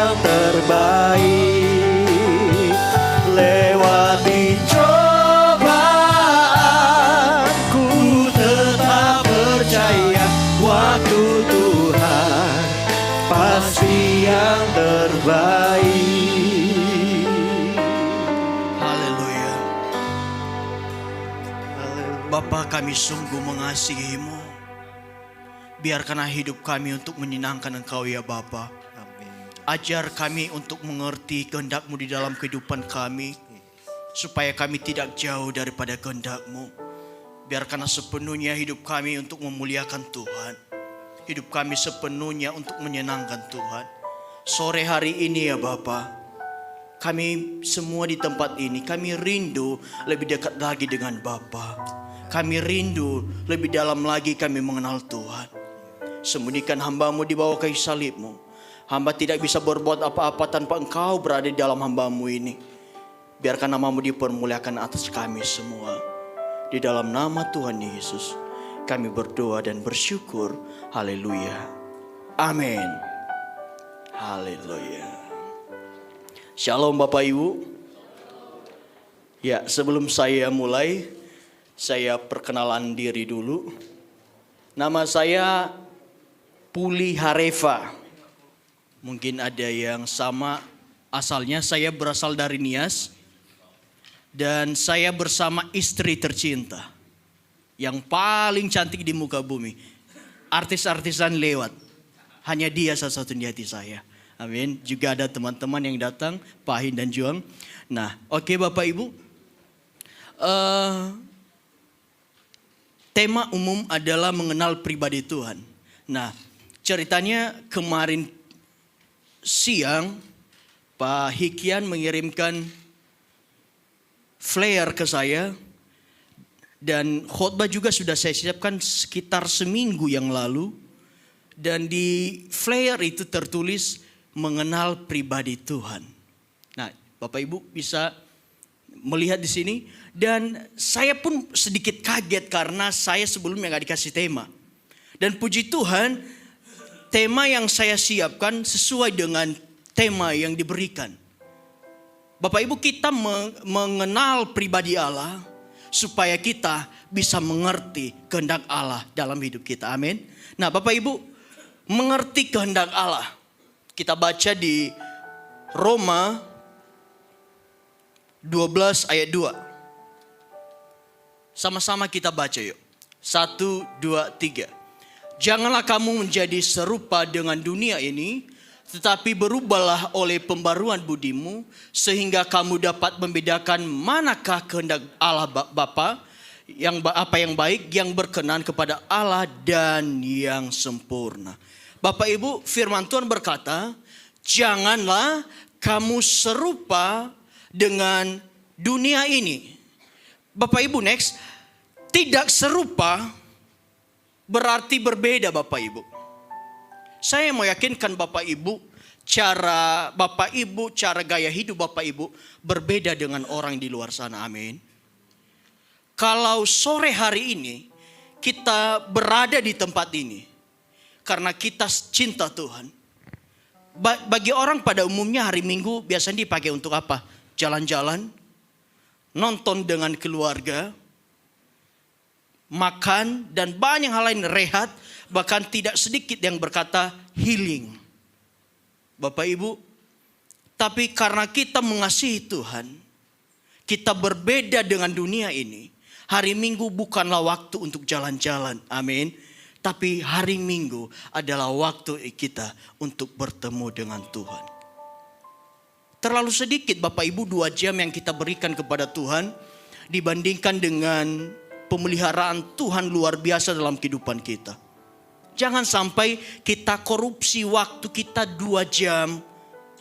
yang terbaik. Lewati cobaan, ku tetap percaya waktu Tuhan pasti yang terbaik. Haleluya. Bapa, kami sungguh mengasihi-Mu. Biarkanlah hidup kami untuk menyenangkan Engkau ya Bapa. Ajar kami untuk mengerti kehendak-Mu di dalam kehidupan kami, supaya kami tidak jauh daripada kehendak-Mu. Biarkanlah sepenuhnya hidup kami untuk memuliakan Tuhan. Hidup kami sepenuhnya untuk menyenangkan Tuhan. Sore hari ini ya Bapa, kami semua di tempat ini, kami rindu lebih dekat lagi dengan Bapa. Kami rindu lebih dalam lagi kami mengenal Tuhan. Sembunyikan hamba-Mu di bawah kayu salib-Mu. Hamba tidak bisa berbuat apa-apa tanpa Engkau berada di dalam hamba-Mu ini. Biarkan nama-Mu dipermuliakan atas kami semua. Di dalam nama Tuhan Yesus kami berdoa dan bersyukur. Haleluya. Amin. Haleluya. Shalom Bapak Ibu. Ya, sebelum saya mulai, saya perkenalan diri dulu. Nama saya Puli Hareva. Mungkin ada yang sama asalnya. Saya berasal dari Nias. Dan saya bersama istri tercinta yang paling cantik di muka bumi. Artis-artisan lewat. Hanya dia satu-satunya di hati saya. Amin. Juga ada teman-teman yang datang, Pak Ahin dan Juang. Nah, oke Bapak Ibu. Tema umum adalah mengenal pribadi Tuhan. Nah, ceritanya kemarin siang Pak Hikian mengirimkan flyer ke saya. Dan khotbah juga sudah saya siapkan sekitar seminggu yang lalu. Dan di flyer itu tertulis mengenal pribadi Tuhan. Nah, Bapak Ibu bisa melihat di sini. Dan saya pun sedikit kaget karena saya sebelumnya gak dikasih tema. Dan puji Tuhan, tema yang saya siapkan sesuai dengan tema yang diberikan. Bapak Ibu, kita mengenal pribadi Allah supaya kita bisa mengerti kehendak Allah dalam hidup kita. Amin. Nah Bapak Ibu, mengerti kehendak Allah. Kita baca di Roma 12 ayat 2. Sama-sama kita baca yuk. 1, 2, 3. Janganlah kamu menjadi serupa dengan dunia ini, tetapi berubahlah oleh pembaruan budimu, sehingga kamu dapat membedakan manakah kehendak Allah Bapa, apa yang baik, yang berkenan kepada Allah dan yang sempurna. Bapak Ibu, firman Tuhan berkata, janganlah kamu serupa dengan dunia ini. Bapak Ibu, next. Tidak serupa berarti berbeda Bapak Ibu. Saya mau yakinkan Bapak Ibu, cara gaya hidup Bapak Ibu berbeda dengan orang di luar sana. Amin. Kalau sore hari ini kita berada di tempat ini karena kita cinta Tuhan. Bagi orang pada umumnya hari Minggu biasanya dipakai untuk apa? Jalan-jalan, nonton dengan keluarga, makan, dan banyak hal lain, rehat. Bahkan tidak sedikit yang berkata healing. Bapak Ibu, tapi karena kita mengasihi Tuhan, kita berbeda dengan dunia ini. Hari Minggu bukanlah waktu untuk jalan-jalan, amin. Tapi hari Minggu adalah waktu kita untuk bertemu dengan Tuhan. Terlalu sedikit Bapak Ibu 2 jam yang kita berikan kepada Tuhan dibandingkan dengan pemeliharaan Tuhan luar biasa dalam kehidupan kita. Jangan sampai kita korupsi waktu kita 2 jam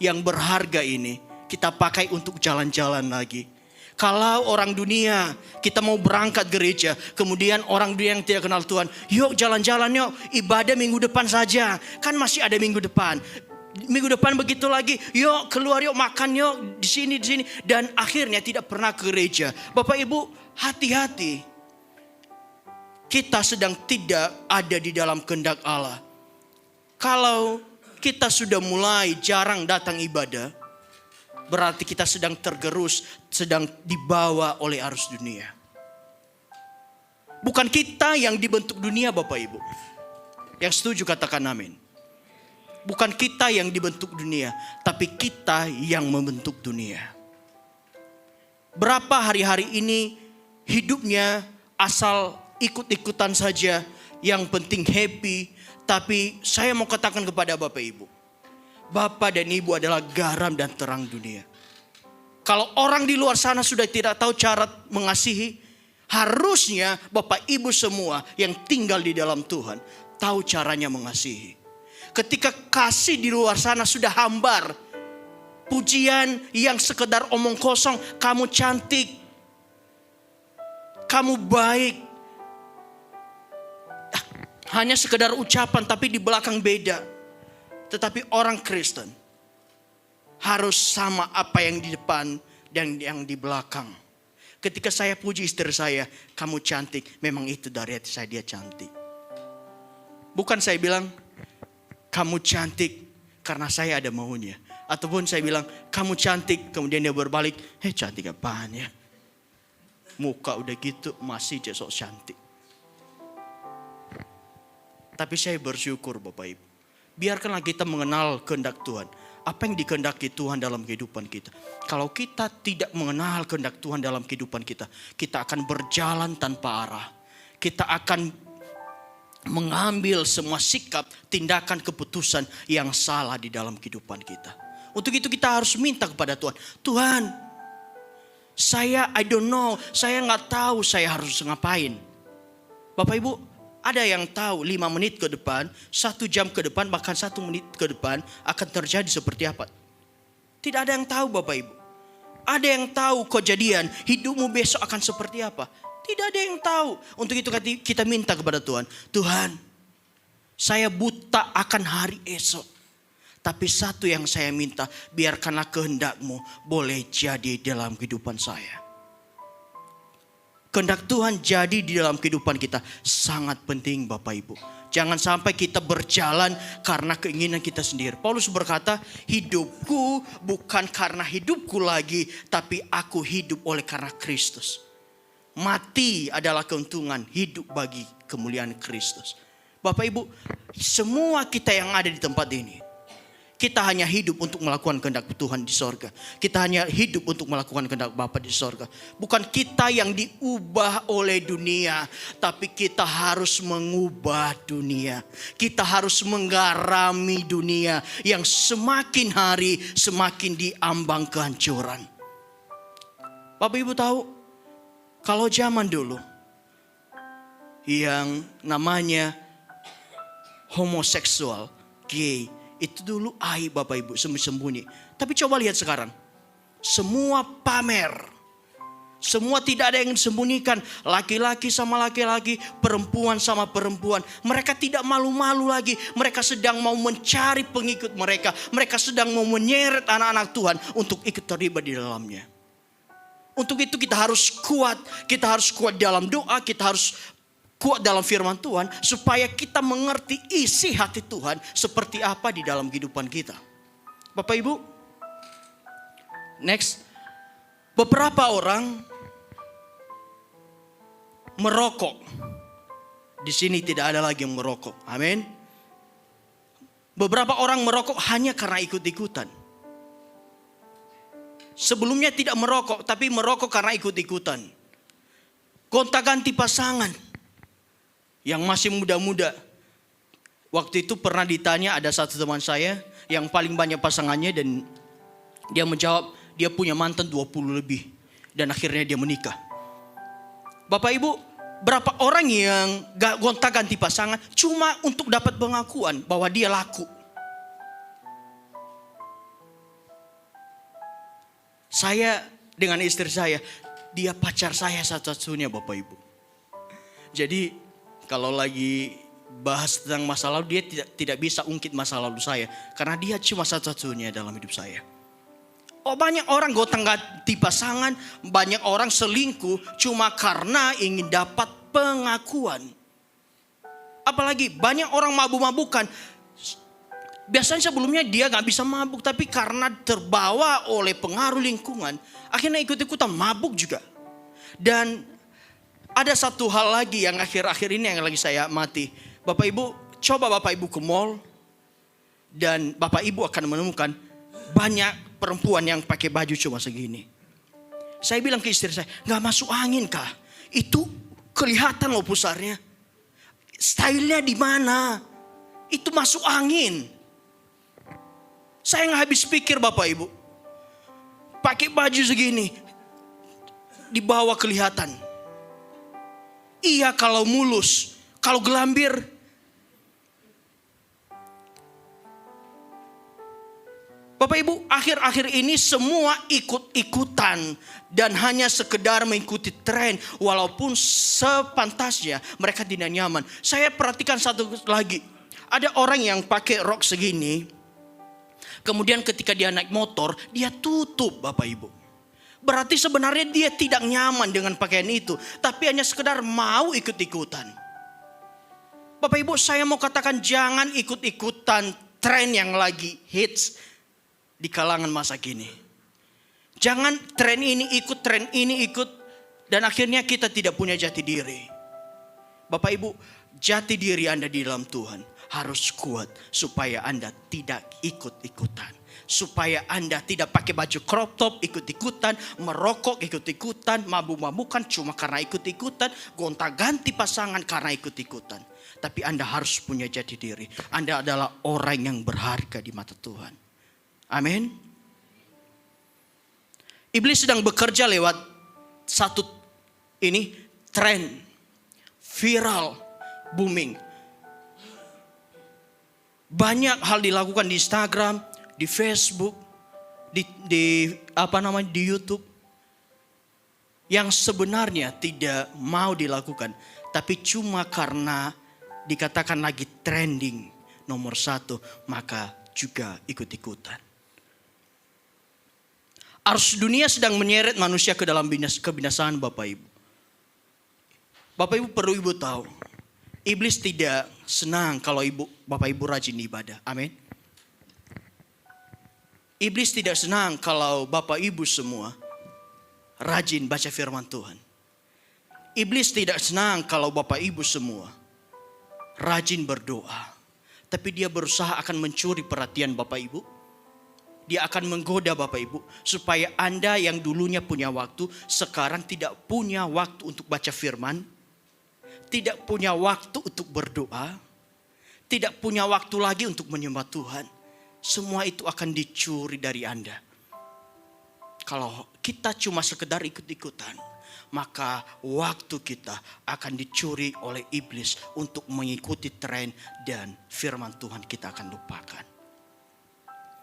yang berharga ini kita pakai untuk jalan-jalan lagi. Kalau orang dunia, kita mau berangkat gereja, kemudian orang dunia yang tidak kenal Tuhan, yuk jalan-jalan yuk, ibadah minggu depan saja, kan masih ada minggu depan. Minggu depan begitu lagi, yuk keluar yuk makan yuk di sini. Dan akhirnya tidak pernah ke gereja. Bapak Ibu, hati-hati. Kita sedang tidak ada di dalam kehendak Allah. Kalau kita sudah mulai jarang datang ibadah, berarti kita sedang tergerus, sedang dibawa oleh arus dunia. Bukan kita yang dibentuk dunia, Bapak Ibu. Yang setuju katakan amin. Bukan kita yang dibentuk dunia, tapi kita yang membentuk dunia. Berapa hari-hari ini hidupnya asal ikut-ikutan saja, yang penting happy. Tapi saya mau katakan kepada Bapak Ibu, Bapak dan Ibu adalah garam dan terang dunia. Kalau orang di luar sana sudah tidak tahu cara mengasihi, harusnya Bapak Ibu semua yang tinggal di dalam Tuhan tahu caranya mengasihi. Ketika kasih di luar sana sudah hambar, pujian yang sekedar omong kosong, kamu cantik, kamu baik, hanya sekedar ucapan tapi di belakang beda. Tetapi orang Kristen harus sama apa yang di depan dan yang di belakang. Ketika saya puji istri saya, kamu cantik, memang itu dari hati saya, dia cantik. Bukan saya bilang, kamu cantik karena saya ada maunya. Ataupun saya bilang, kamu cantik, kemudian dia berbalik, cantik apaan ya? Muka udah gitu, masih sok cantik. Tapi saya bersyukur Bapak Ibu. Biarkanlah kita mengenal kehendak Tuhan. Apa yang dikehendaki Tuhan dalam kehidupan kita. Kalau kita tidak mengenal kehendak Tuhan dalam kehidupan kita, kita akan berjalan tanpa arah. Kita akan mengambil semua sikap, tindakan, keputusan yang salah di dalam kehidupan kita. Untuk itu kita harus minta kepada Tuhan. Tuhan, I don't know, saya nggak tahu saya harus ngapain. Bapak Ibu, ada yang tahu 5 menit ke depan, 1 jam ke depan, bahkan 1 menit ke depan akan terjadi seperti apa? Tidak ada yang tahu Bapak Ibu. Ada yang tahu kejadian hidupmu besok akan seperti apa? Tidak ada yang tahu. Untuk itu kita minta kepada Tuhan. Tuhan, saya buta akan hari esok. Tapi satu yang saya minta, biarkanlah kehendak-Mu boleh jadi dalam kehidupan saya. Kehendak Tuhan jadi di dalam kehidupan kita sangat penting Bapak Ibu. Jangan sampai kita berjalan karena keinginan kita sendiri. Paulus berkata, hidupku bukan karena hidupku lagi, tapi aku hidup oleh karena Kristus. Mati adalah keuntungan, hidup bagi kemuliaan Kristus. Bapak Ibu, semua kita yang ada di tempat ini, kita hanya hidup untuk melakukan kehendak Tuhan di sorga. Kita hanya hidup untuk melakukan kehendak Bapa di sorga. Bukan kita yang diubah oleh dunia, tapi kita harus mengubah dunia. Kita harus menggarami dunia yang semakin hari semakin diambang kehancuran. Bapak Ibu tahu, kalau zaman dulu yang namanya homoseksual, gay, itu dulu aib Bapak Ibu, sembunyi-sembunyi. Tapi coba lihat sekarang. Semua pamer. Semua tidak ada yang disembunyikan. Laki-laki sama laki-laki, perempuan sama perempuan. Mereka tidak malu-malu lagi. Mereka sedang mau mencari pengikut mereka. Mereka sedang mau menyeret anak-anak Tuhan untuk ikut terlibat di dalamnya. Untuk itu kita harus kuat. Kita harus kuat dalam doa. Kita harus kuat dalam firman Tuhan supaya kita mengerti isi hati Tuhan seperti apa di dalam kehidupan kita. Bapak Ibu, next. Beberapa orang merokok. Di sini tidak ada lagi yang merokok. Amin. Beberapa orang merokok hanya karena ikut-ikutan. Sebelumnya tidak merokok, tapi merokok karena ikut-ikutan. Gonta-ganti pasangan. Yang masih muda-muda. Waktu itu pernah ditanya, ada satu teman saya yang paling banyak pasangannya, dan dia menjawab dia punya mantan 20 lebih. Dan akhirnya dia menikah. Bapak Ibu, berapa orang yang gonta-ganti pasangan cuma untuk dapat pengakuan bahwa dia laku. Saya dengan istri saya, dia pacar saya satu-satunya Bapak Ibu. Jadi kalau lagi bahas tentang masa lalu, dia tidak bisa ungkit masa lalu saya. Karena dia cuma satu-satunya dalam hidup saya. Oh, banyak orang gonta-ganti pasangan, banyak orang selingkuh cuma karena ingin dapat pengakuan. Apalagi banyak orang mabuk-mabukan Biasanya sebelumnya dia gak bisa mabuk, tapi karena terbawa oleh pengaruh lingkungan, akhirnya ikut-ikutan mabuk juga. Dan ada satu hal lagi yang akhir-akhir ini yang lagi saya amati. Bapak Ibu, coba Bapak Ibu ke mall, dan Bapak Ibu akan menemukan banyak perempuan yang pakai baju cuma segini. Saya bilang ke istri saya, gak masuk angin kah? Itu kelihatan loh pusarnya. Stylenya di mana? Itu masuk angin. Saya nggak habis pikir Bapak Ibu. Pakai baju segini. Di bawah kelihatan. Iya kalau mulus. Kalau gelambir. Bapak Ibu, akhir-akhir ini semua ikut-ikutan. Dan hanya sekedar mengikuti tren. Walaupun sepantasnya mereka tidak nyaman. Saya perhatikan satu lagi. Ada orang yang pakai rok segini. Kemudian ketika dia naik motor, dia tutup Bapak Ibu. Berarti sebenarnya dia tidak nyaman dengan pakaian itu. Tapi hanya sekedar mau ikut-ikutan. Bapak Ibu, saya mau katakan jangan ikut-ikutan tren yang lagi hits di kalangan masa kini. Jangan tren ini ikut. Dan akhirnya kita tidak punya jati diri. Bapak Ibu, jati diri Anda di dalam Tuhan harus kuat supaya Anda tidak ikut-ikutan. Supaya Anda tidak pakai baju crop top ikut-ikutan, merokok ikut-ikutan, mabuk-mabukan cuma karena ikut-ikutan, gonta-ganti pasangan karena ikut-ikutan. Tapi Anda harus punya jati diri. Anda adalah orang yang berharga di mata Tuhan. Amin. Iblis sedang bekerja lewat satu tren viral, booming. Banyak hal dilakukan di Instagram, di Facebook, di YouTube yang sebenarnya tidak mau dilakukan, tapi cuma karena dikatakan lagi trending nomor 1, maka juga ikut-ikutan. Arus dunia sedang menyeret manusia ke dalam kebinasaan Bapak Ibu. Bapak Ibu perlu Ibu tahu. Iblis tidak senang kalau Bapak Ibu rajin ibadah. Amin. Iblis tidak senang kalau Bapak Ibu semua rajin baca firman Tuhan. Iblis tidak senang kalau Bapak Ibu semua rajin berdoa. Tapi dia berusaha akan mencuri perhatian Bapak Ibu. Dia akan menggoda Bapak Ibu. Supaya Anda yang dulunya punya waktu, sekarang tidak punya waktu untuk baca firman. Tidak punya waktu untuk berdoa. Tidak punya waktu lagi untuk menyembah Tuhan. Semua itu akan dicuri dari Anda. Kalau kita cuma sekedar ikut-ikutan, maka waktu kita akan dicuri oleh iblis untuk mengikuti tren dan firman Tuhan kita akan lupakan.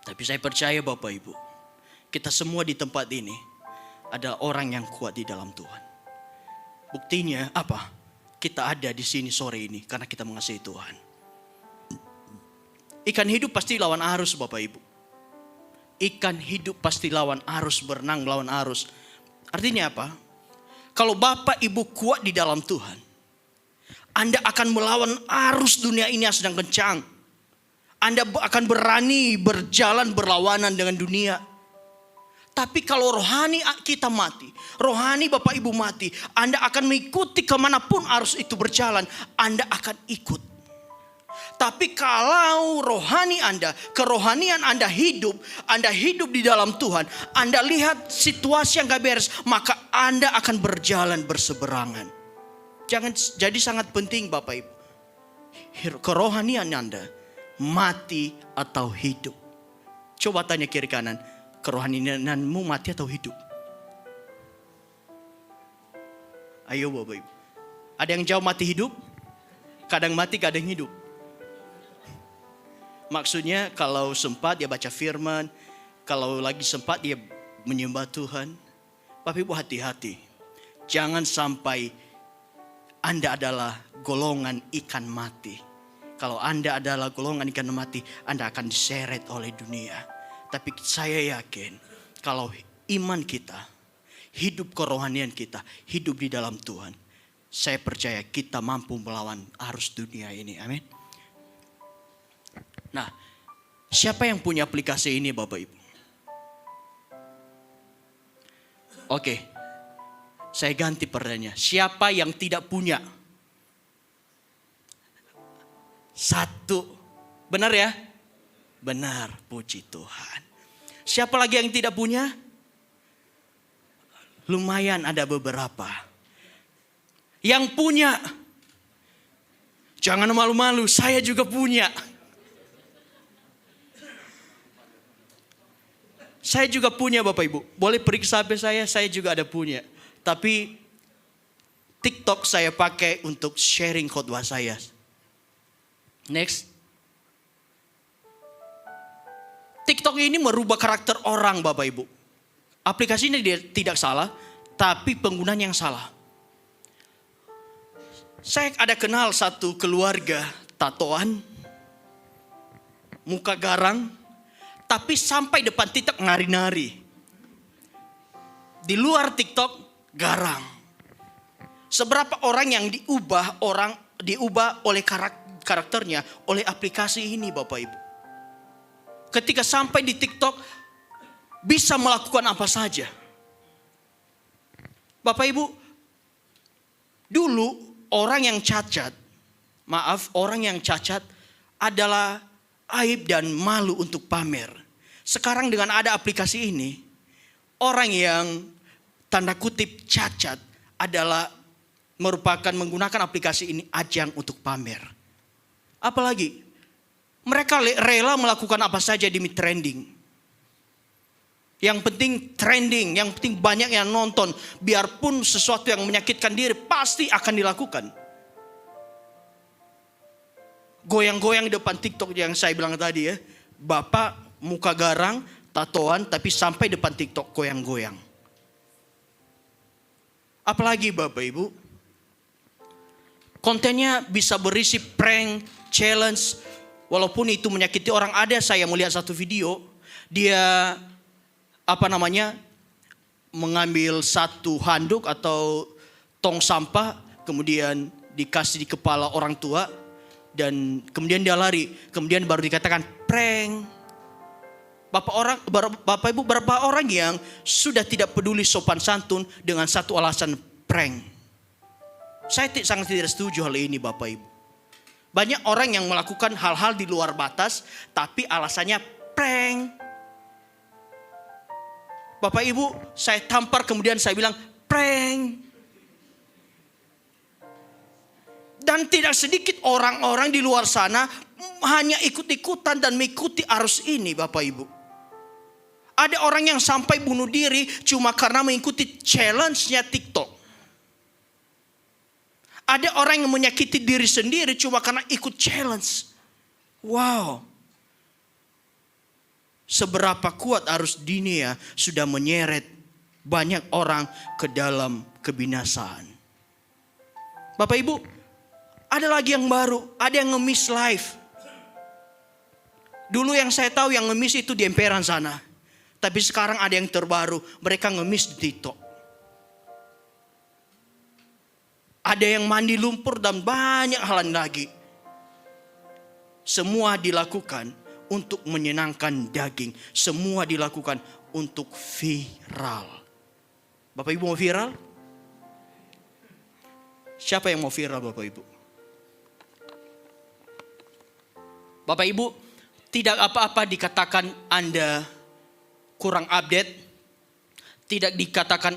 Tapi saya percaya Bapak Ibu, kita semua di tempat ini adalah orang yang kuat di dalam Tuhan. Buktinya apa? Kita ada di sini sore ini karena kita mengasihi Tuhan. Ikan hidup pasti lawan arus Bapak Ibu. Ikan hidup pasti lawan arus, berenang lawan arus. Artinya apa? Kalau Bapak Ibu kuat di dalam Tuhan, Anda akan melawan arus dunia ini yang sedang kencang. Anda akan berani berjalan berlawanan dengan dunia. Tapi kalau rohani kita mati, rohani Bapak Ibu mati, Anda akan mengikuti kemanapun arus itu berjalan, Anda akan ikut. Tapi kalau rohani Anda, kerohanian Anda hidup di dalam Tuhan, Anda lihat situasi yang gak beres, maka Anda akan berjalan berseberangan. Jadi sangat penting Bapak Ibu, kerohanian Anda mati atau hidup. Coba tanya kiri kanan, kerohanianmu mati atau hidup? Ayo Bapak Ibu. Ada yang jauh mati hidup? Kadang mati, kadang hidup. Maksudnya kalau sempat dia baca firman, kalau lagi sempat dia menyembah Tuhan. Bapak Ibu hati-hati. Jangan sampai Anda adalah golongan ikan mati. Kalau Anda adalah golongan ikan mati, Anda akan diseret oleh dunia. Tapi saya yakin kalau iman kita, hidup kerohanian kita, hidup di dalam Tuhan, saya percaya kita mampu melawan arus dunia ini. Amin. Nah, Siapa yang punya aplikasi ini Bapak Ibu? Oke, saya ganti pertanyaannya. Siapa yang tidak punya? Satu. Benar ya? Benar, puji Tuhan. Siapa lagi yang tidak punya? Lumayan ada beberapa. Yang punya, jangan malu-malu, saya juga punya. Saya juga punya Bapak Ibu. Boleh periksa HP saya juga ada punya. Tapi TikTok saya pakai untuk sharing khotbah saya. Next. TikTok ini merubah karakter orang Bapak Ibu. Aplikasi ini dia tidak salah, tapi penggunaan yang salah. Saya ada kenal satu keluarga tatoan, muka garang, tapi sampai depan TikTok nari-nari. Di luar TikTok garang. Seberapa orang yang diubah oleh karakternya oleh aplikasi ini Bapak Ibu. Ketika sampai di TikTok bisa melakukan apa saja. Bapak Ibu, dulu orang yang cacat adalah aib dan malu untuk pamer. Sekarang dengan ada aplikasi ini, orang yang tanda kutip cacat adalah merupakan menggunakan aplikasi ini ajang untuk pamer. Apalagi mereka rela melakukan apa saja demi trending. Yang penting trending, yang penting banyak yang nonton. Biarpun sesuatu yang menyakitkan diri pasti akan dilakukan. Goyang-goyang di depan TikTok yang saya bilang tadi ya. Bapak muka garang, tatoan, tapi sampai depan TikTok goyang-goyang. Apalagi Bapak Ibu, kontennya bisa berisi prank, challenge. Walaupun itu menyakiti orang. Ada saya melihat satu video, dia mengambil satu handuk atau tong sampah, kemudian dikasih di kepala orang tua, dan kemudian dia lari, kemudian baru dikatakan prank. Bapak Ibu, berapa orang yang sudah tidak peduli sopan santun dengan satu alasan prank? Saya sangat tidak setuju hal ini Bapak Ibu. Banyak orang yang melakukan hal-hal di luar batas, tapi alasannya prank. Bapak Ibu, saya tampar kemudian saya bilang prank. Dan tidak sedikit orang-orang di luar sana hanya ikut-ikutan dan mengikuti arus ini Bapak Ibu. Ada orang yang sampai bunuh diri cuma karena mengikuti challenge-nya TikTok. Ada orang yang menyakiti diri sendiri cuma karena ikut challenge. Wow. Seberapa kuat arus dunia sudah menyeret banyak orang ke dalam kebinasaan. Bapak Ibu, ada lagi yang baru, ada yang ngemis live. Dulu yang saya tahu yang ngemis itu di emperan sana. Tapi sekarang ada yang terbaru, mereka ngemis di TikTok. Ada yang mandi lumpur dan banyak hal lagi. Semua dilakukan untuk menyenangkan daging. Semua dilakukan untuk viral. Bapak Ibu mau viral? Siapa yang mau viral Bapak Ibu? Bapak Ibu, tidak apa-apa dikatakan Anda kurang update. Tidak dikatakan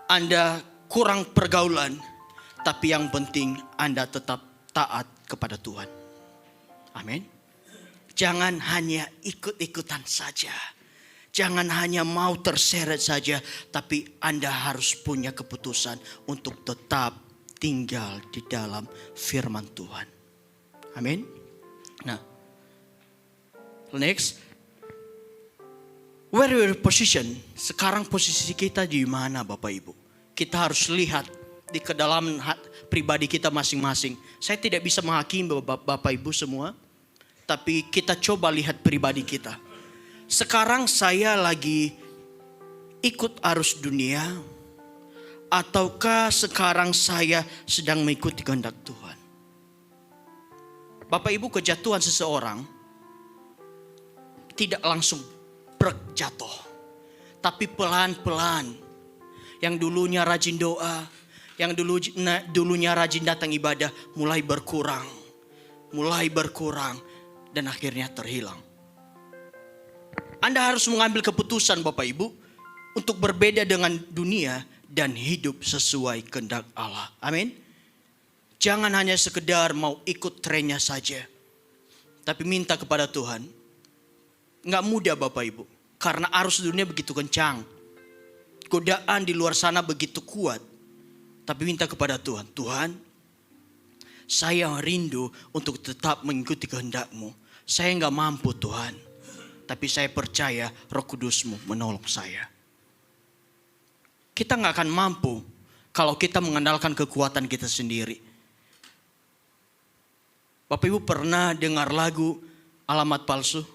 Anda kurang pergaulan. Tapi yang penting Anda tetap taat kepada Tuhan. Amin. Jangan hanya ikut-ikutan saja. Jangan hanya mau terseret saja. Tapi Anda harus punya keputusan untuk tetap tinggal di dalam firman Tuhan. Amin. Nah, next. Where your position? Sekarang posisi kita di mana Bapak Ibu? Kita harus lihat di kedalaman pribadi kita masing-masing. Saya tidak bisa menghakimi Bapak Ibu semua. Tapi kita coba lihat pribadi kita. Sekarang saya lagi ikut arus dunia. Ataukah sekarang saya sedang mengikuti kehendak Tuhan? Bapak Ibu, kejatuhan seseorang tidak langsung brek jatuh. Tapi pelan-pelan. Yang dulunya rajin doa, yang dulunya rajin datang ibadah, mulai berkurang. Dan akhirnya terhilang. Anda harus mengambil keputusan Bapak Ibu untuk berbeda dengan dunia dan hidup sesuai kehendak Allah. Amin. Jangan hanya sekedar mau ikut trennya saja. Tapi minta kepada Tuhan. Nggak mudah Bapak Ibu. Karena arus dunia begitu kencang. Godaan di luar sana begitu kuat. Tapi minta kepada Tuhan. Tuhan, saya rindu untuk tetap mengikuti kehendak-Mu. Saya nggak mampu Tuhan. Tapi saya percaya Roh Kudus-Mu menolong saya. Kita nggak akan mampu kalau kita mengandalkan kekuatan kita sendiri. Bapak Ibu pernah dengar lagu Alamat Palsu?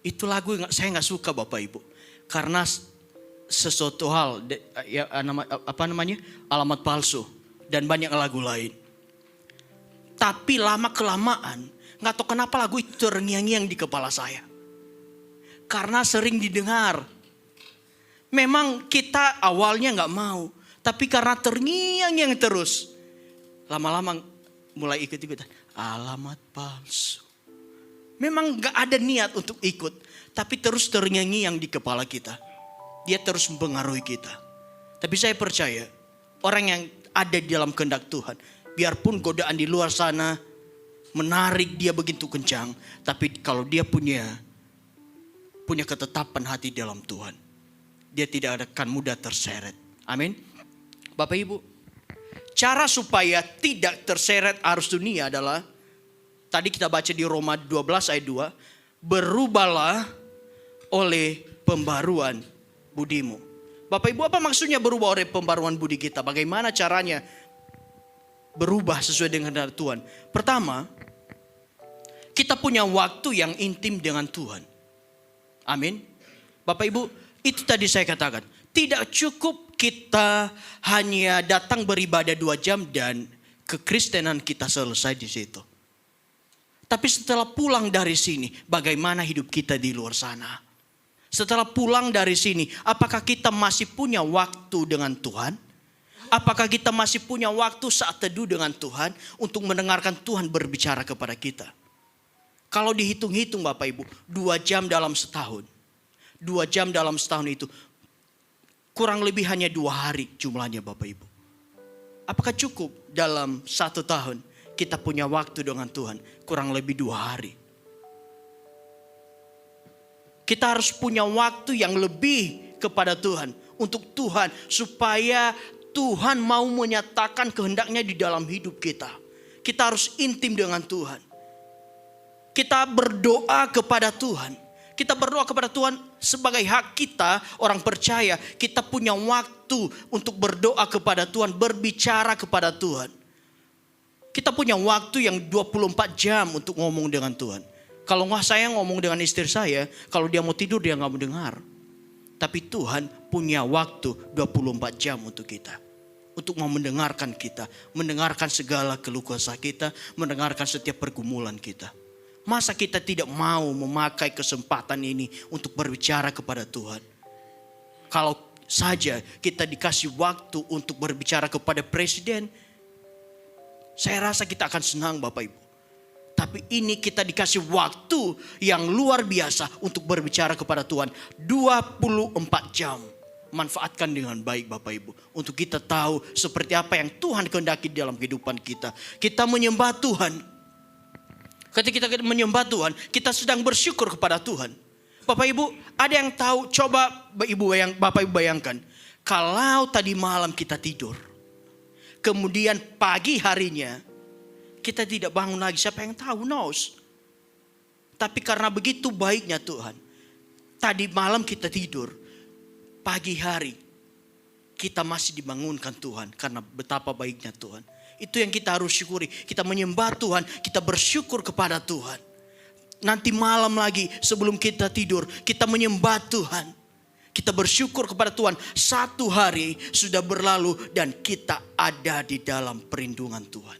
Itu lagu yang saya nggak suka Bapak Ibu. Karena sesuatu hal, alamat palsu. Dan banyak lagu lain. Tapi lama kelamaan, nggak tahu kenapa lagu itu terngiang-ngiang di kepala saya. Karena sering didengar. Memang kita awalnya nggak mau. Tapi karena terngiang-ngiang terus. Lama-lama mulai ikut-ikutan. Alamat palsu. Memang gak ada niat untuk ikut. Tapi terus terngiang-ngiang di kepala kita. Dia terus mempengaruhi kita. Tapi saya percaya. Orang yang ada di dalam kehendak Tuhan. Biarpun godaan di luar sana menarik dia begitu kencang. Tapi kalau dia punya ketetapan hati dalam Tuhan. Dia tidak akan mudah terseret. Amin. Bapak Ibu. Cara supaya tidak terseret arus dunia adalah, tadi kita baca di Roma 12 ayat 2, berubahlah oleh pembaruan budimu. Bapak Ibu, apa maksudnya berubah oleh pembaruan budi kita? Bagaimana caranya berubah sesuai dengan kehendak Tuhan? Pertama, kita punya waktu yang intim dengan Tuhan. Amin. Bapak Ibu, itu tadi saya katakan. Tidak cukup kita hanya datang beribadah 2 jam dan kekristenan kita selesai di situ. Tapi setelah pulang dari sini, bagaimana hidup kita di luar sana? Setelah pulang dari sini, apakah kita masih punya waktu dengan Tuhan? Apakah kita masih punya waktu saat teduh dengan Tuhan untuk mendengarkan Tuhan berbicara kepada kita? Kalau dihitung-hitung Bapak Ibu, 2 jam dalam setahun. 2 jam dalam setahun itu kurang lebih hanya 2 hari jumlahnya Bapak Ibu. Apakah cukup dalam 1 tahun kita punya waktu dengan Tuhan kurang lebih 2 hari? Kita harus punya waktu yang lebih kepada Tuhan. Untuk Tuhan supaya Tuhan mau menyatakan kehendaknya di dalam hidup kita. Kita harus intim dengan Tuhan. Kita berdoa kepada Tuhan. Kita berdoa kepada Tuhan sebagai hak kita, orang percaya. Kita punya waktu untuk berdoa kepada Tuhan, berbicara kepada Tuhan. Kita punya waktu yang 24 jam untuk ngomong dengan Tuhan. Kalau saya ngomong dengan istri saya, kalau dia mau tidur dia gak mau dengar. Tapi Tuhan punya waktu 24 jam untuk kita. Untuk mau mendengarkan kita, mendengarkan segala keluh kesah kita, mendengarkan setiap pergumulan kita. Masa kita tidak mau memakai kesempatan ini untuk berbicara kepada Tuhan? Kalau saja kita dikasih waktu untuk berbicara kepada presiden, saya rasa kita akan senang Bapak Ibu. Tapi ini kita dikasih waktu yang luar biasa untuk berbicara kepada Tuhan. 24 jam. Manfaatkan dengan baik Bapak Ibu. Untuk kita tahu seperti apa yang Tuhan kehendaki dalam kehidupan kita. Kita menyembah Tuhan. Ketika kita menyembah Tuhan, kita sedang bersyukur kepada Tuhan. Bapak Ibu, ada yang tahu, coba Bapak Ibu bayangkan. Kalau tadi malam kita tidur, kemudian pagi harinya, kita tidak bangun lagi, siapa yang tahu? Knows. Tapi karena begitu baiknya Tuhan, tadi malam kita tidur, pagi hari, kita masih dibangunkan Tuhan, karena betapa baiknya Tuhan. Itu yang kita harus syukuri. Kita menyembah Tuhan. Kita bersyukur kepada Tuhan. Nanti malam lagi sebelum kita tidur. Kita menyembah Tuhan. Kita bersyukur kepada Tuhan. 1 hari sudah berlalu. Dan kita ada di dalam perlindungan Tuhan.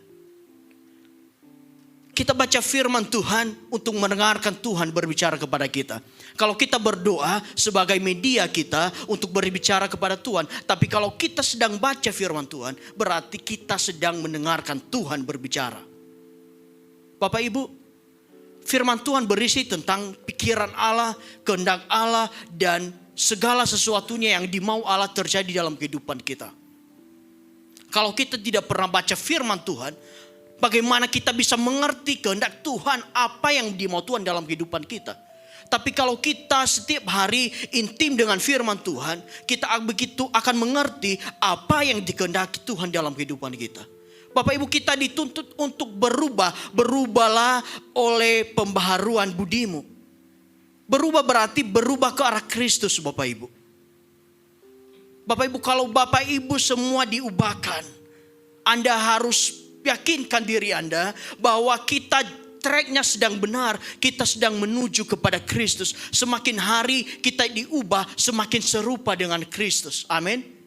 Kita baca firman Tuhan untuk mendengarkan Tuhan berbicara kepada kita. Kalau kita berdoa sebagai media kita untuk berbicara kepada Tuhan. Tapi kalau kita sedang baca firman Tuhan, berarti kita sedang mendengarkan Tuhan berbicara. Bapak Ibu, firman Tuhan berisi tentang pikiran Allah, kehendak Allah, dan segala sesuatunya yang dimau Allah terjadi dalam kehidupan kita. Kalau kita tidak pernah baca firman Tuhan, bagaimana kita bisa mengerti kehendak Tuhan, apa yang dimau Tuhan dalam kehidupan kita. Tapi kalau kita setiap hari intim dengan firman Tuhan, kita begitu akan mengerti apa yang dikehendaki Tuhan dalam kehidupan kita. Bapak Ibu, kita dituntut untuk berubah. Berubahlah oleh pembaharuan budimu. Berubah berarti berubah ke arah Kristus, Bapak Ibu. Bapak Ibu, kalau Bapak Ibu semua diubahkan, Anda harus yakinkan diri Anda bahwa kita tracknya sedang benar. Kita sedang menuju kepada Kristus. Semakin hari kita diubah, semakin serupa dengan Kristus. Amin.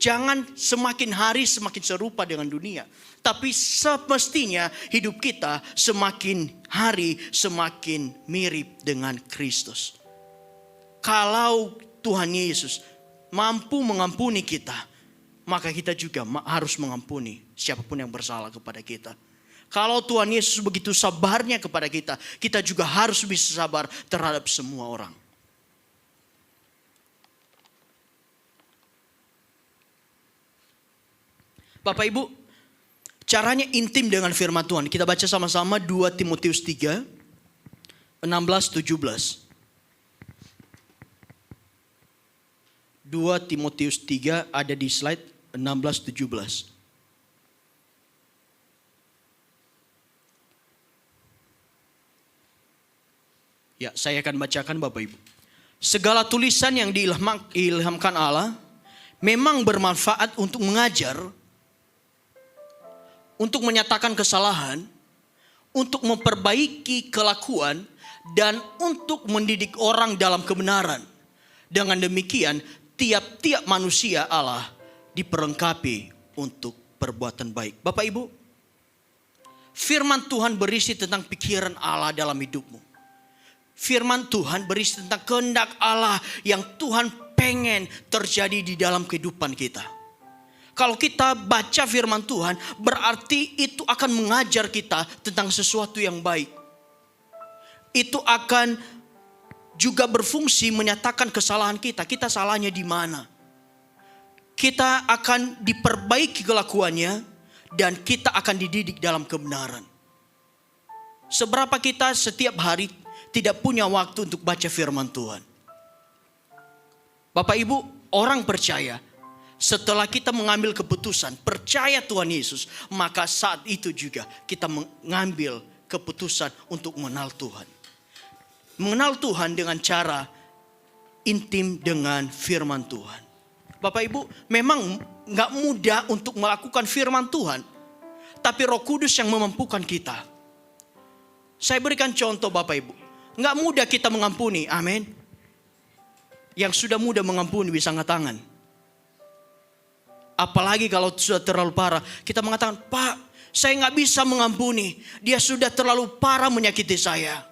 Jangan semakin hari semakin serupa dengan dunia. Tapi semestinya hidup kita semakin hari semakin mirip dengan Kristus. Kalau Tuhan Yesus mampu mengampuni kita, maka kita juga harus mengampuni siapapun yang bersalah kepada kita. Kalau Tuhan Yesus begitu sabarnya kepada kita, kita juga harus bisa sabar terhadap semua orang. Bapak Ibu, caranya intim dengan firman Tuhan. Kita baca sama-sama 2 Timotius 3, 16-17. 2 Timotius 3 ada di slide 16-17. Ya, saya akan bacakan Bapak Ibu. Segala tulisan yang diilhamkan Allah memang bermanfaat untuk mengajar, untuk menyatakan kesalahan, untuk memperbaiki kelakuan, dan untuk mendidik orang dalam kebenaran. Dengan demikian, tiap-tiap manusia Allah diperlengkapi untuk perbuatan baik. Bapak Ibu, firman Tuhan berisi tentang pikiran Allah dalam hidupmu. Firman Tuhan berisi tentang kehendak Allah yang Tuhan pengen terjadi di dalam kehidupan kita. Kalau kita baca firman Tuhan, berarti itu akan mengajar kita tentang sesuatu yang baik. Itu akan juga berfungsi menyatakan kesalahan kita. Kita salahnya di mana? Kita akan diperbaiki kelakuannya dan kita akan dididik dalam kebenaran. Seberapa kita setiap hari tidak punya waktu untuk baca firman Tuhan. Bapak Ibu, orang percaya setelah kita mengambil keputusan percaya Tuhan Yesus, maka saat itu juga kita mengambil keputusan untuk mengenal Tuhan. Mengenal Tuhan dengan cara intim dengan firman Tuhan. Bapak Ibu, memang gak mudah untuk melakukan firman Tuhan, tapi Roh Kudus yang memampukan kita. Saya berikan contoh Bapak Ibu. Gak mudah kita mengampuni, amin. Yang sudah mudah mengampuni bisa angkat tangan. Apalagi kalau sudah terlalu parah, kita mengatakan, Pak, saya gak bisa mengampuni. Dia sudah terlalu parah menyakiti saya.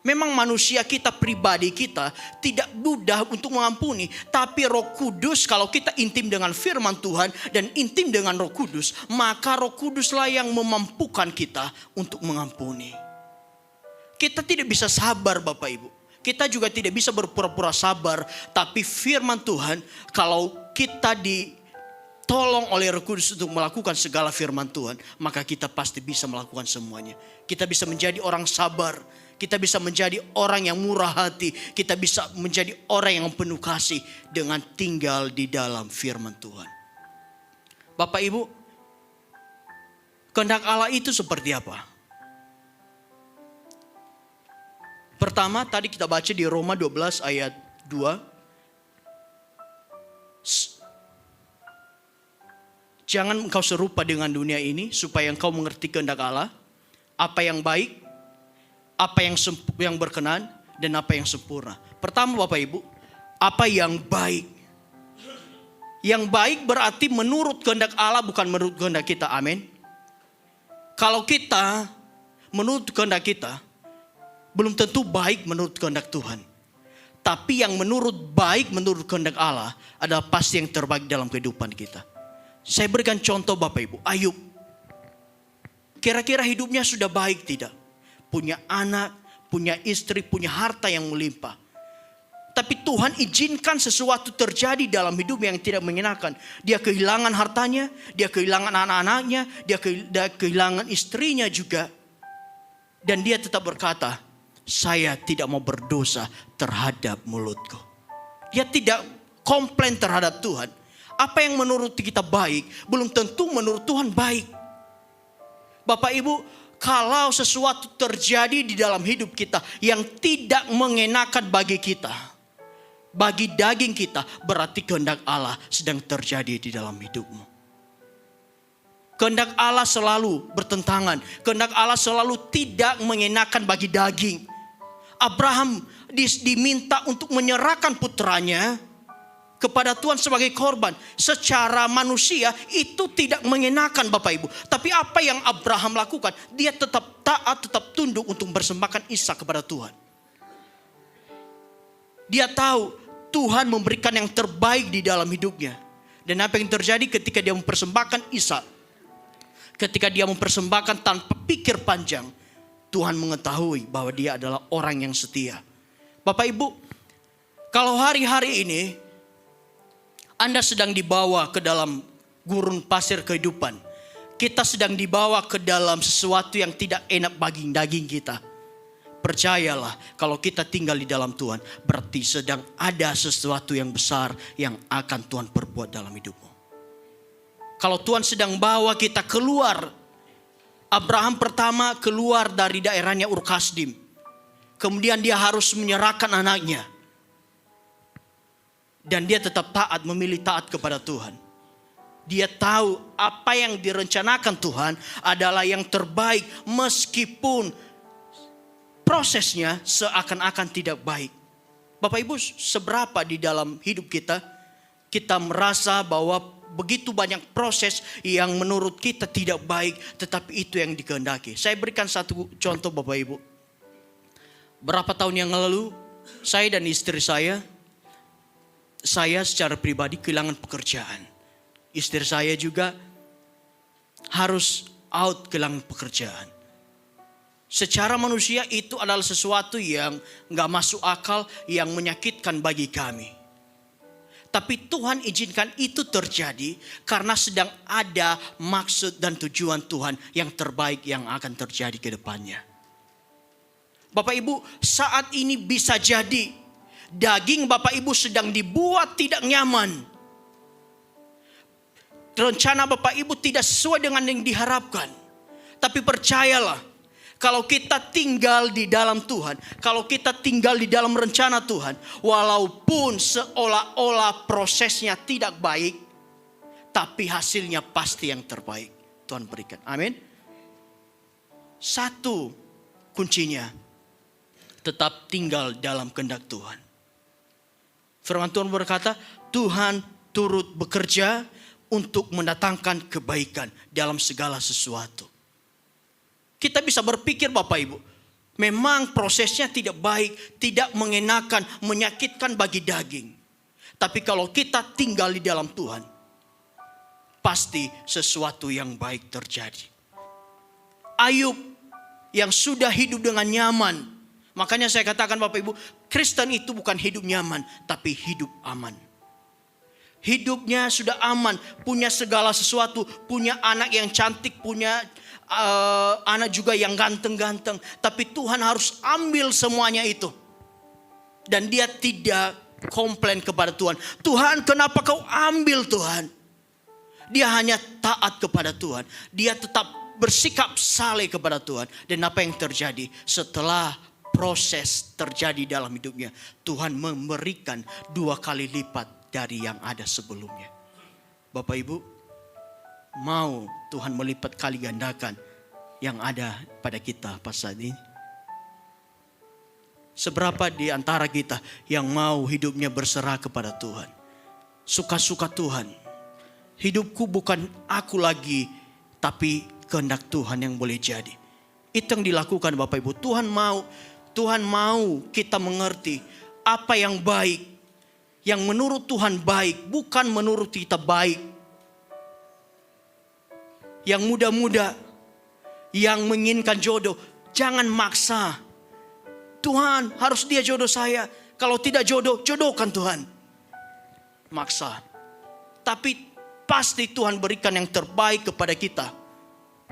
Memang manusia kita, pribadi kita tidak mudah untuk mengampuni. Tapi Roh Kudus, kalau kita intim dengan firman Tuhan dan intim dengan Roh Kudus, maka Roh Kuduslah yang memampukan kita untuk mengampuni. Kita tidak bisa sabar Bapak Ibu. Kita juga tidak bisa berpura-pura sabar. Tapi firman Tuhan, kalau kita ditolong oleh Roh Kudus untuk melakukan segala firman Tuhan, maka kita pasti bisa melakukan semuanya. Kita bisa menjadi orang sabar. Kita bisa menjadi orang yang murah hati. Kita bisa menjadi orang yang penuh kasih dengan tinggal di dalam firman Tuhan. Bapak Ibu, kehendak Allah itu seperti apa? Pertama tadi kita baca di Roma 12 ayat 2. Jangan engkau serupa dengan dunia ini supaya engkau mengerti kehendak Allah. Apa yang baik, apa yang berkenan, dan apa yang sempurna. Pertama Bapak Ibu, apa yang baik. Yang baik berarti menurut kehendak Allah, bukan menurut kehendak kita, amin. Kalau kita menurut kehendak kita, belum tentu baik menurut kehendak Tuhan. Tapi yang baik menurut kehendak Allah adalah pasti yang terbaik dalam kehidupan kita. Saya berikan contoh Bapak Ibu. Ayub. Kira-kira hidupnya sudah baik tidak? Punya anak, punya istri, punya harta yang melimpah. Tapi Tuhan izinkan sesuatu terjadi dalam hidup yang tidak menyenangkan. Dia kehilangan hartanya, dia kehilangan anak-anaknya, dia kehilangan istrinya juga. Dan dia tetap berkata, saya tidak mau berdosa terhadap mulutku. Dia tidak komplain terhadap Tuhan. Apa yang menurut kita baik, belum tentu menurut Tuhan baik. Bapak Ibu, kalau sesuatu terjadi di dalam hidup kita yang tidak mengenakan bagi kita, bagi daging kita, berarti kehendak Allah sedang terjadi di dalam hidupmu. Kehendak Allah selalu bertentangan. Kehendak Allah selalu tidak mengenakan bagi daging. Abraham diminta untuk menyerahkan putranya kepada Tuhan sebagai korban. Secara manusia itu tidak mengenakan Bapak Ibu. Tapi apa yang Abraham lakukan? Dia tetap taat, tetap tunduk untuk mempersembahkan Ishak kepada Tuhan. Dia tahu Tuhan memberikan yang terbaik di dalam hidupnya. Dan apa yang terjadi ketika dia mempersembahkan Ishak? Ketika dia mempersembahkan tanpa pikir panjang, Tuhan mengetahui bahwa dia adalah orang yang setia. Bapak Ibu, kalau hari-hari ini Anda sedang dibawa ke dalam gurun pasir kehidupan, kita sedang dibawa ke dalam sesuatu yang tidak enak bagi daging kita. Percayalah, kalau kita tinggal di dalam Tuhan, berarti sedang ada sesuatu yang besar yang akan Tuhan perbuat dalam hidupmu. Kalau Tuhan sedang bawa kita keluar, Abraham pertama keluar dari daerahnya Ur Kasdim. Kemudian dia harus menyerahkan anaknya. Dan dia tetap taat, memilih taat kepada Tuhan. Dia tahu apa yang direncanakan Tuhan adalah yang terbaik meskipun prosesnya seakan-akan tidak baik. Bapak Ibu, seberapa di dalam hidup kita merasa bahwa begitu banyak proses yang menurut kita tidak baik, tetapi itu yang dikehendaki. Saya berikan satu contoh Bapak Ibu. Berapa tahun yang lalu, saya dan istri saya secara pribadi kehilangan pekerjaan. Istri saya juga harus out, kehilangan pekerjaan. Secara manusia itu adalah sesuatu yang gak masuk akal, yang menyakitkan bagi kami. Tapi Tuhan izinkan itu terjadi karena sedang ada maksud dan tujuan Tuhan yang terbaik yang akan terjadi ke depannya. Bapak Ibu, saat ini bisa jadi daging Bapak Ibu sedang dibuat tidak nyaman. Rencana Bapak Ibu tidak sesuai dengan yang diharapkan. Tapi percayalah, kalau kita tinggal di dalam Tuhan, kalau kita tinggal di dalam rencana Tuhan, walaupun seolah-olah prosesnya tidak baik, tapi hasilnya pasti yang terbaik Tuhan berikan. Amin. Satu kuncinya, tetap tinggal dalam kehendak Tuhan. Firman Tuhan berkata, Tuhan turut bekerja untuk mendatangkan kebaikan dalam segala sesuatu. Kita bisa berpikir Bapak Ibu, memang prosesnya tidak baik, tidak mengenakan, menyakitkan bagi daging. Tapi kalau kita tinggal di dalam Tuhan, pasti sesuatu yang baik terjadi. Ayub yang sudah hidup dengan nyaman. Makanya saya katakan Bapak Ibu, Kristen itu bukan hidup nyaman, tapi hidup aman. Hidupnya sudah aman, punya segala sesuatu, punya anak yang cantik, punya anak juga yang ganteng-ganteng. Tapi Tuhan harus ambil semuanya itu. Dan dia tidak komplain kepada Tuhan. Tuhan, kenapa kau ambil Tuhan? Dia hanya taat kepada Tuhan. Dia tetap bersikap saleh kepada Tuhan. Dan apa yang terjadi setelah proses terjadi dalam hidupnya, Tuhan memberikan 2 kali lipat dari yang ada sebelumnya. Bapak Ibu, mau Tuhan melipat kali gandakan yang ada pada kita pas saat ini? Seberapa di antara kita yang mau hidupnya berserah kepada Tuhan? Suka-suka Tuhan. Hidupku bukan aku lagi, tapi kehendak Tuhan yang boleh jadi. Itu yang dilakukan Bapak Ibu. Tuhan mau kita mengerti apa yang baik, yang menurut Tuhan baik, bukan menurut kita baik. Yang muda-muda, yang menginginkan jodoh, jangan maksa. Tuhan, harus dia jodoh saya. Kalau tidak jodoh, jodohkan Tuhan. Maksa. Tapi pasti Tuhan berikan yang terbaik kepada kita.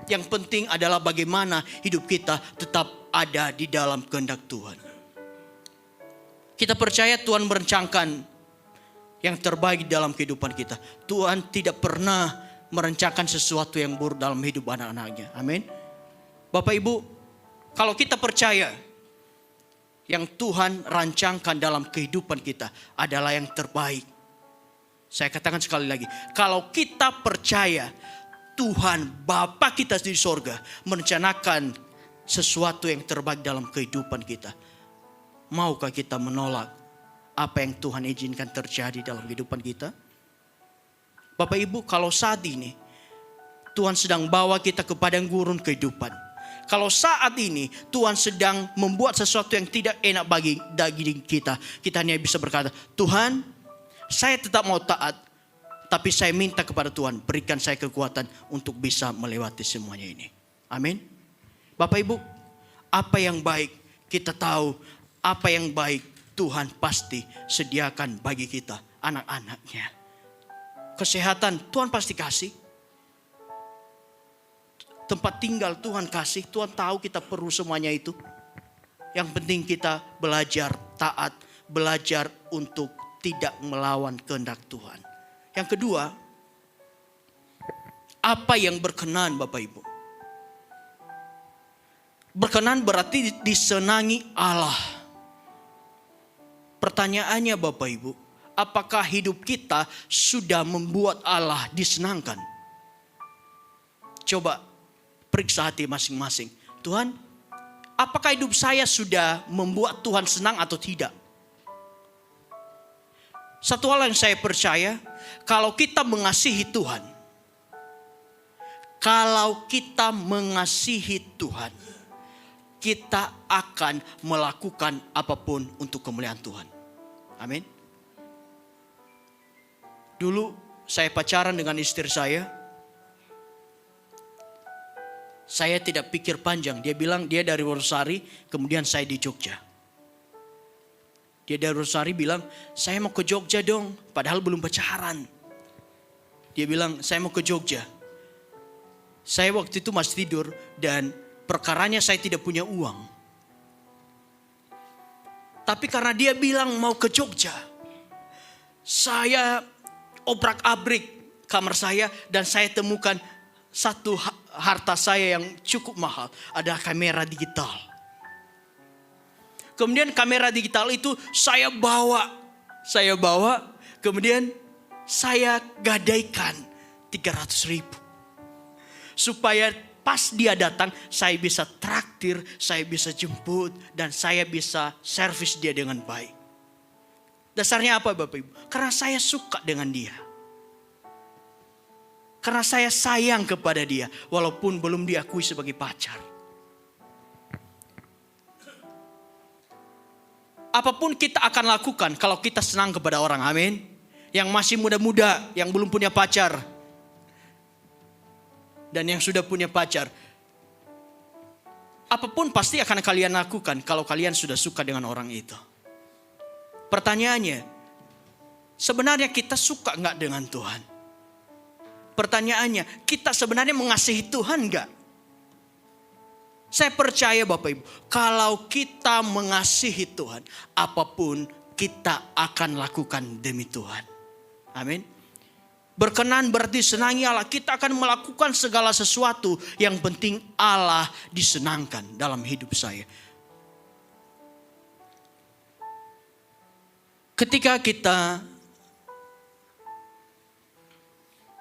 Yang penting adalah bagaimana hidup kita tetap ada di dalam kehendak Tuhan. Kita percaya Tuhan merencanakan yang terbaik dalam kehidupan kita. Tuhan tidak pernah merencanakan sesuatu yang buruk dalam hidup anak-anaknya. Amin. Bapak Ibu, kalau kita percaya yang Tuhan rancangkan dalam kehidupan kita adalah yang terbaik. Saya katakan sekali lagi, kalau kita percaya Tuhan Bapa kita di sorga merencanakan sesuatu yang terbaik dalam kehidupan kita, maukah kita menolak apa yang Tuhan izinkan terjadi dalam kehidupan kita? Bapak Ibu, kalau saat ini Tuhan sedang bawa kita ke padang gurun kehidupan, kalau saat ini Tuhan sedang membuat sesuatu yang tidak enak bagi daging kita, kita hanya bisa berkata, Tuhan, saya tetap mau taat, tapi saya minta kepada Tuhan, berikan saya kekuatan untuk bisa melewati semuanya ini. Amin. Bapak Ibu, apa yang baik kita tahu, apa yang baik Tuhan pasti sediakan bagi kita, anak-anaknya. Kesehatan Tuhan pasti kasih. Tempat tinggal Tuhan kasih, Tuhan tahu kita perlu semuanya itu. Yang penting kita belajar taat, belajar untuk tidak melawan kehendak Tuhan. Yang kedua, apa yang berkenan Bapak Ibu? Berkenan berarti disenangi Allah. Pertanyaannya Bapak Ibu, apakah hidup kita sudah membuat Allah disenangkan? Coba periksa hati masing-masing. Tuhan, apakah hidup saya sudah membuat Tuhan senang atau tidak? Satu hal yang saya percaya, kalau kita mengasihi Tuhan, kita akan melakukan apapun untuk kemuliaan Tuhan. Amin. Dulu saya pacaran dengan istri saya. Saya tidak pikir panjang. Dia bilang dia dari Wonosari, kemudian saya di Jogja. Dia dari Wonosari bilang, saya mau ke Jogja dong. Padahal belum pacaran. Dia bilang, saya mau ke Jogja. Saya waktu itu masih tidur dan perkaranya saya tidak punya uang. Tapi karena dia bilang mau ke Jogja, saya obrak-abrik kamar saya dan saya temukan satu harta saya yang cukup mahal, ada kamera digital. Kemudian kamera digital itu saya bawa, kemudian saya gadaikan 300.000. Supaya pas dia datang, saya bisa traktir, saya bisa jemput, dan saya bisa servis dia dengan baik. Dasarnya apa Bapak Ibu? Karena saya suka dengan dia. Karena saya sayang kepada dia, walaupun belum diakui sebagai pacar. Apapun kita akan lakukan kalau kita senang kepada orang, amin. Yang masih muda-muda, yang belum punya pacar. Dan yang sudah punya pacar. Apapun pasti akan kalian lakukan kalau kalian sudah suka dengan orang itu. Pertanyaannya, sebenarnya kita suka gak dengan Tuhan? Pertanyaannya, kita sebenarnya mengasihi Tuhan enggak? Saya percaya Bapak Ibu, kalau kita mengasihi Tuhan, apapun kita akan lakukan demi Tuhan. Amin. Berkenan berarti senangi Allah. Kita akan melakukan segala sesuatu, yang penting Allah disenangkan dalam hidup saya. Ketika kita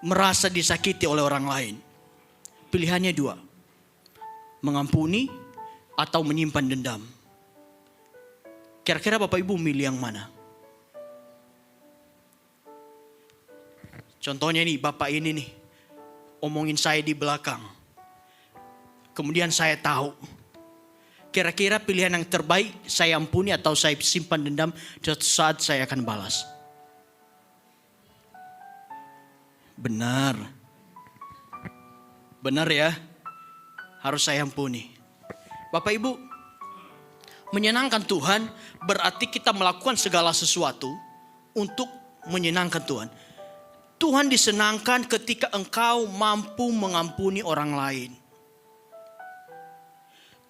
merasa disakiti oleh orang lain, pilihannya dua. Mengampuni atau menyimpan dendam. Kira-kira Bapak Ibu milih yang mana? Contohnya nih, bapak ini nih omongin saya di belakang. Kemudian saya tahu, kira-kira pilihan yang terbaik saya ampuni atau saya simpan dendam, suatu saat saya akan balas. Benar. Benar ya, harus saya ampuni. Bapak Ibu, menyenangkan Tuhan berarti kita melakukan segala sesuatu untuk menyenangkan Tuhan. Tuhan disenangkan ketika engkau mampu mengampuni orang lain.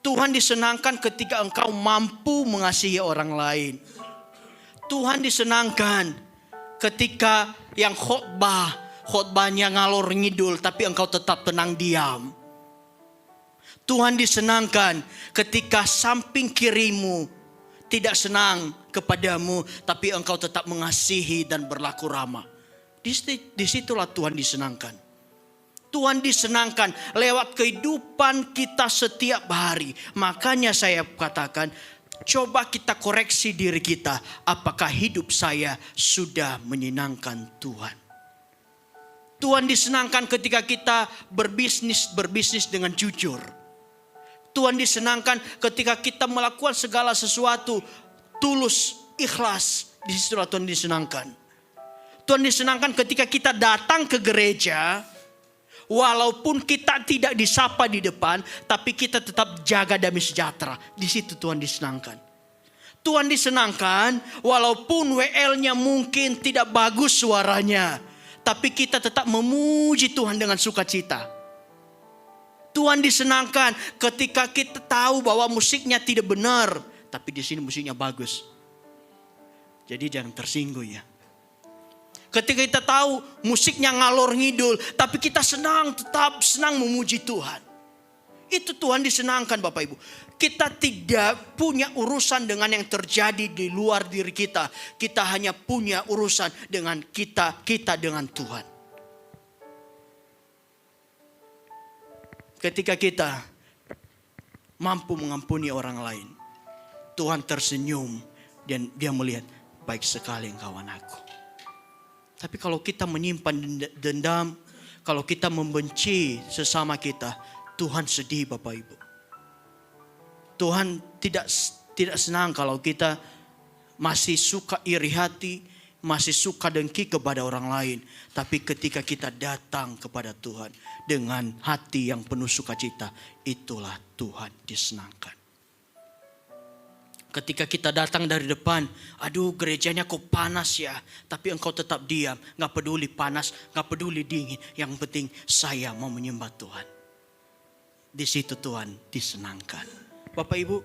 Tuhan disenangkan ketika engkau mampu mengasihi orang lain. Tuhan disenangkan ketika yang khotbahnya ngalor ngidul tapi engkau tetap tenang diam. Tuhan disenangkan ketika samping kirimu tidak senang kepadamu tapi engkau tetap mengasihi dan berlaku ramah. Disitulah Tuhan disenangkan. Tuhan disenangkan lewat kehidupan kita setiap hari. Makanya saya katakan, coba kita koreksi diri kita. Apakah hidup saya sudah menyenangkan Tuhan? Tuhan disenangkan ketika kita berbisnis dengan jujur. Tuhan disenangkan ketika kita melakukan segala sesuatu tulus, ikhlas. Disitulah Tuhan disenangkan. Tuhan disenangkan ketika kita datang ke gereja. Walaupun kita tidak disapa di depan, tapi kita tetap jaga damai sejahtera. Di situ Tuhan disenangkan. Tuhan disenangkan walaupun WL-nya mungkin tidak bagus suaranya, tapi kita tetap memuji Tuhan dengan sukacita. Tuhan disenangkan ketika kita tahu bahwa musiknya tidak benar, tapi di sini musiknya bagus. Jadi jangan tersinggung ya. Ketika kita tahu musiknya ngalor ngidul, tapi kita tetap senang memuji Tuhan. Itu Tuhan disenangkan Bapak Ibu. Kita tidak punya urusan dengan yang terjadi di luar diri kita. Kita hanya punya urusan dengan kita dengan Tuhan. Ketika kita mampu mengampuni orang lain, Tuhan tersenyum dan dia melihat, baik sekali engkau anakku. Tapi kalau kita menyimpan dendam, kalau kita membenci sesama kita, Tuhan sedih Bapak Ibu. Tuhan tidak senang kalau kita masih suka iri hati, masih suka dengki kepada orang lain. Tapi ketika kita datang kepada Tuhan dengan hati yang penuh sukacita, itulah Tuhan disenangkan. Ketika kita datang dari depan, aduh gerejanya kok panas ya. Tapi engkau tetap diam, gak peduli panas, gak peduli dingin. Yang penting saya mau menyembah Tuhan. Di situ Tuhan disenangkan. Bapak Ibu,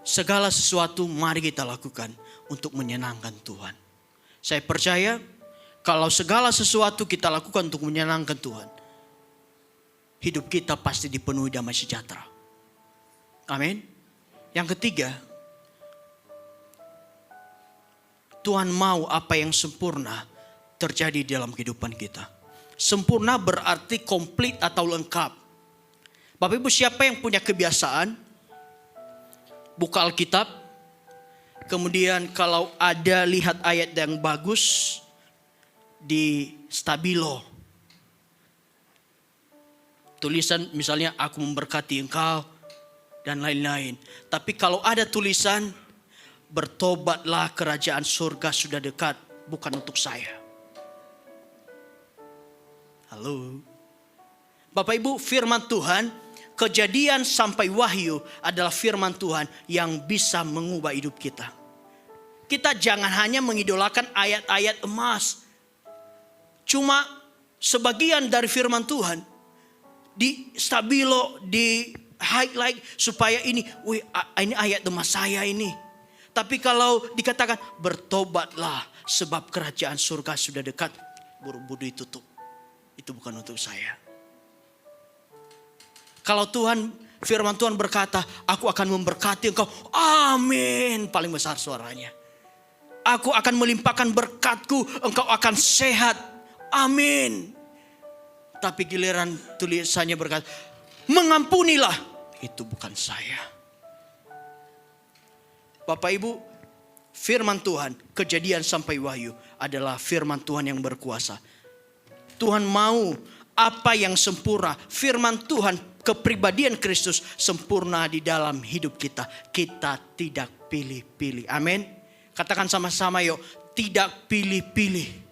segala sesuatu mari kita lakukan untuk menyenangkan Tuhan. Saya percaya kalau segala sesuatu kita lakukan untuk menyenangkan Tuhan, hidup kita pasti dipenuhi damai sejahtera. Amin. Yang ketiga, Tuhan mau apa yang sempurna terjadi dalam kehidupan kita. Sempurna berarti komplit atau lengkap. Bapak Ibu, siapa yang punya kebiasaan buka Alkitab, kemudian kalau ada lihat ayat yang bagus di stabilo, tulisan misalnya aku memberkati engkau dan lain-lain. Tapi kalau ada tulisan bertobatlah kerajaan surga sudah dekat, bukan untuk saya. Halo. Bapak Ibu, firman Tuhan, Kejadian sampai Wahyu adalah firman Tuhan yang bisa mengubah hidup kita. Kita jangan hanya mengidolakan ayat-ayat emas. Cuma sebagian dari firman Tuhan di stabilo, di highlight supaya ini ayat emas saya ini. Tapi kalau dikatakan bertobatlah sebab kerajaan surga sudah dekat, buru-buru ditutup. Itu bukan untuk saya. Kalau firman Tuhan berkata, aku akan memberkati engkau. Amin. Paling besar suaranya. Aku akan melimpahkan berkatku, engkau akan sehat. Amin. Tapi giliran tulisannya berkata, mengampunilah. Itu bukan saya. Bapak Ibu, firman Tuhan, Kejadian sampai Wahyu adalah firman Tuhan yang berkuasa. Tuhan mau apa yang sempurna, firman Tuhan, kepribadian Kristus sempurna di dalam hidup kita. Kita tidak pilih-pilih. Amin. Katakan sama-sama yuk, tidak pilih-pilih.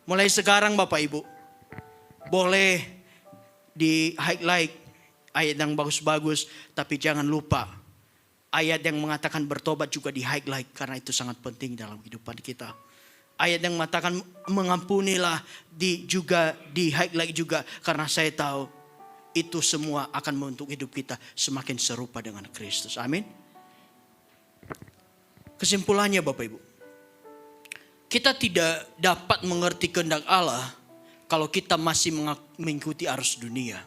Mulai sekarang Bapak Ibu, boleh di highlight ayat yang bagus-bagus, tapi jangan lupa ayat yang mengatakan bertobat juga di highlight, karena itu sangat penting dalam kehidupan kita. Ayat yang mengatakan mengampunilah juga di highlight juga, karena saya tahu itu semua akan membentuk hidup kita semakin serupa dengan Kristus. Amin. Kesimpulannya Bapak Ibu, kita tidak dapat mengerti kehendak Allah kalau kita masih mengikuti arus dunia.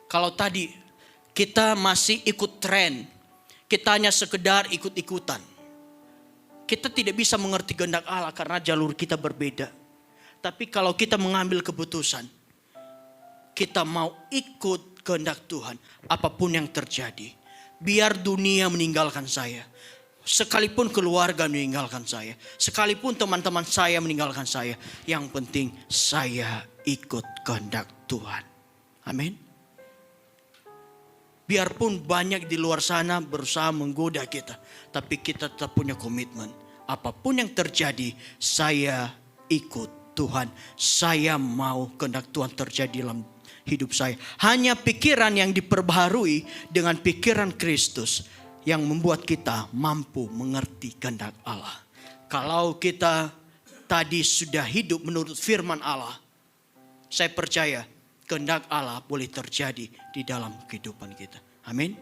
Kalau tadi kita masih ikut tren, kita hanya sekedar ikut-ikutan, kita tidak bisa mengerti kehendak Allah karena jalur kita berbeda. Tapi kalau kita mengambil keputusan, kita mau ikut kehendak Tuhan, apapun yang terjadi, biar dunia meninggalkan saya, sekalipun keluarga meninggalkan saya, sekalipun teman-teman saya meninggalkan saya, yang penting saya ikut kehendak Tuhan. Amin. Biarpun banyak di luar sana berusaha menggoda kita, tapi kita tetap punya komitmen. Apapun yang terjadi, saya ikut Tuhan. Saya mau kehendak Tuhan terjadi dalam hidup saya. Hanya pikiran yang diperbaharui dengan pikiran Kristus yang membuat kita mampu mengerti kehendak Allah. Kalau kita tadi sudah hidup menurut firman Allah, saya percaya kehendak Allah boleh terjadi di dalam kehidupan kita. Amin.